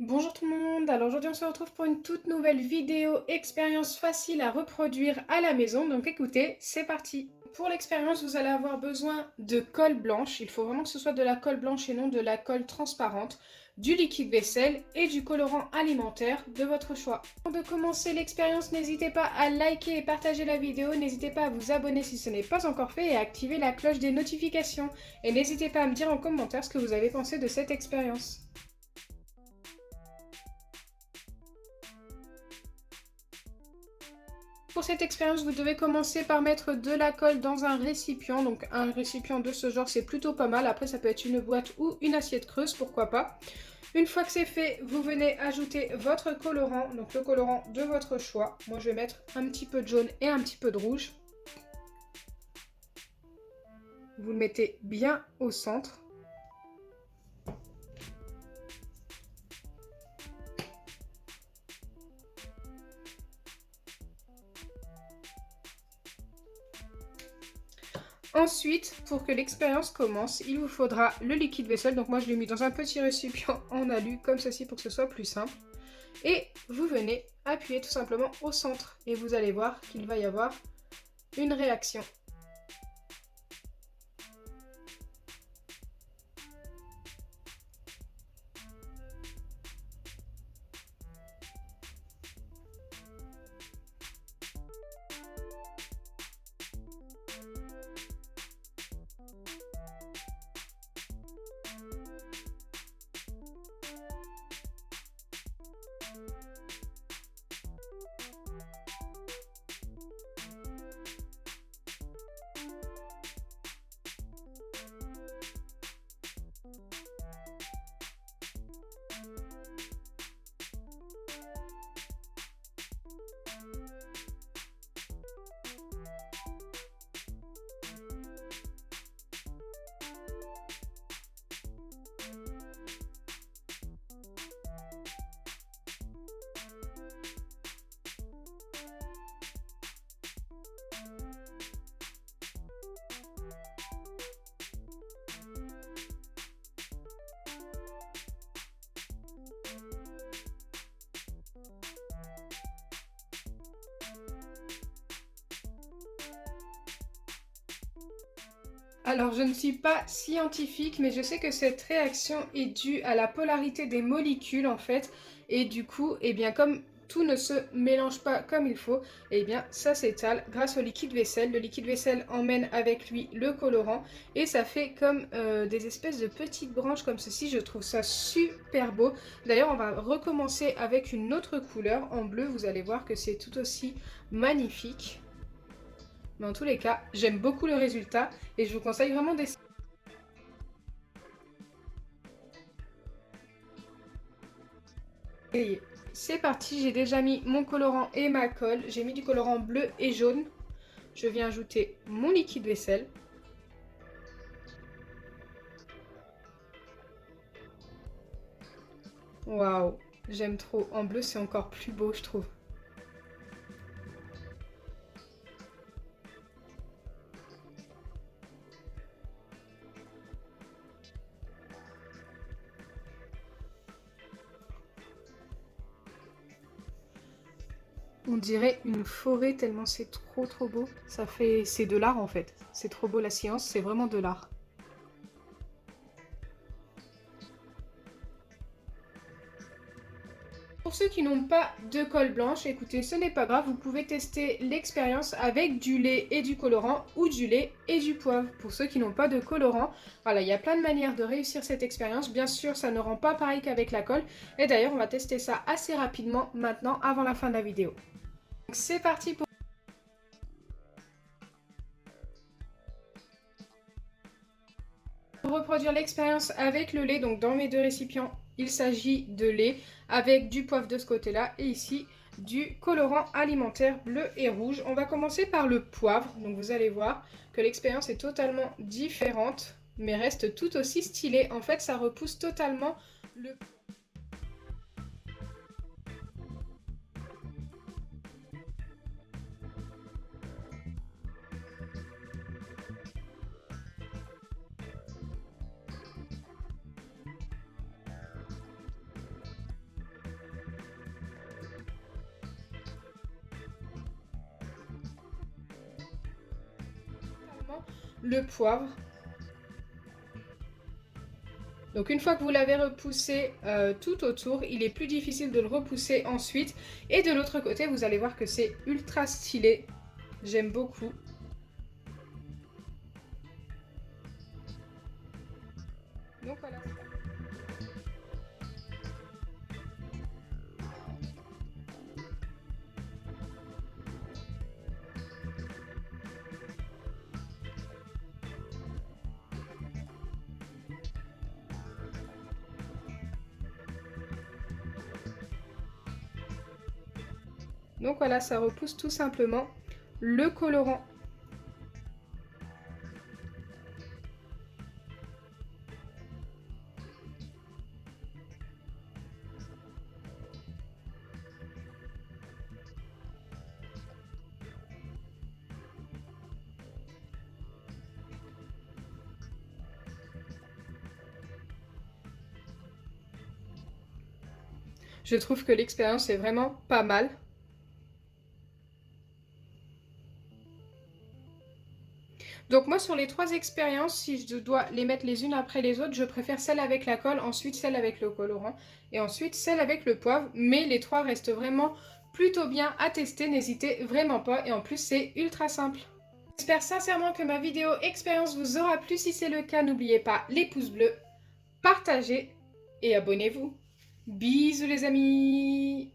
Bonjour tout le monde, alors aujourd'hui on se retrouve pour une toute nouvelle vidéo expérience facile à reproduire à la maison, donc écoutez, c'est parti. Pour l'expérience vous allez avoir besoin de colle blanche, il faut vraiment que ce soit de la colle blanche et non de la colle transparente, du liquide vaisselle et du colorant alimentaire de votre choix. Avant de commencer l'expérience, n'hésitez pas à liker et partager la vidéo, n'hésitez pas à vous abonner si ce n'est pas encore fait et à activer la cloche des notifications. Et n'hésitez pas à me dire en commentaire ce que vous avez pensé de cette expérience. Pour cette expérience, vous devez commencer par mettre de la colle dans un récipient. Donc un récipient de ce genre, c'est plutôt pas mal. Après, ça peut être une boîte ou une assiette creuse, pourquoi pas. Une fois que c'est fait, vous venez ajouter votre colorant, donc le colorant de votre choix. Moi, je vais mettre un petit peu de jaune et un petit peu de rouge. Vous le mettez bien au centre. Ensuite, pour que l'expérience commence, il vous faudra le liquide vaisselle. Donc moi, je l'ai mis dans un petit récipient en alu, comme ceci, pour que ce soit plus simple. Et vous venez appuyer tout simplement au centre. Et vous allez voir qu'il va y avoir une réaction. Alors, je ne suis pas scientifique, mais je sais que cette réaction est due à la polarité des molécules, en fait. Et du coup, eh bien, comme tout ne se mélange pas comme il faut, eh bien, ça s'étale grâce au liquide vaisselle. Le liquide vaisselle emmène avec lui le colorant et ça fait comme des espèces de petites branches comme ceci. Je trouve ça super beau. D'ailleurs, on va recommencer avec une autre couleur en bleu. Vous allez voir que c'est tout aussi magnifique. Mais en tous les cas, j'aime beaucoup le résultat et je vous conseille vraiment d'essayer. C'est parti, j'ai déjà mis mon colorant et ma colle. J'ai mis du colorant bleu et jaune. Je viens ajouter mon liquide vaisselle. Waouh, j'aime trop. En bleu, c'est encore plus beau, je trouve. On dirait une forêt tellement c'est trop beau. C'est de l'art en fait. C'est trop beau la science, c'est vraiment de l'art. Pour ceux qui n'ont pas de colle blanche, écoutez, ce n'est pas grave, vous pouvez tester l'expérience avec du lait et du colorant ou du lait et du poivre. Pour ceux qui n'ont pas de colorant, voilà, il y a plein de manières de réussir cette expérience. Bien sûr, ça ne rend pas pareil qu'avec la colle. Et d'ailleurs, on va tester ça assez rapidement maintenant avant la fin de la vidéo. Donc c'est parti pour reproduire l'expérience avec le lait. Donc dans mes deux récipients, il s'agit de lait avec du poivre de ce côté-là et ici du colorant alimentaire bleu et rouge. On va commencer par le poivre. Donc vous allez voir que l'expérience est totalement différente mais reste tout aussi stylée. En fait, ça repousse totalement le... le poivre. Donc une fois que vous l'avez repoussé tout autour, il est plus difficile de le repousser ensuite. Et de l'autre côté, vous allez voir que c'est ultra stylé. J'aime beaucoup. Donc voilà. Donc voilà, ça repousse tout simplement le colorant. Je trouve que l'expérience est vraiment pas mal. Donc moi sur les 3 expériences, si je dois les mettre les unes après les autres, je préfère celle avec la colle, ensuite celle avec le colorant et ensuite celle avec le poivre. Mais les 3 restent vraiment plutôt bien à tester, n'hésitez vraiment pas et en plus c'est ultra simple. J'espère sincèrement que ma vidéo expérience vous aura plu. Si c'est le cas, n'oubliez pas les pouces bleus, partagez et abonnez-vous. Bisous les amis!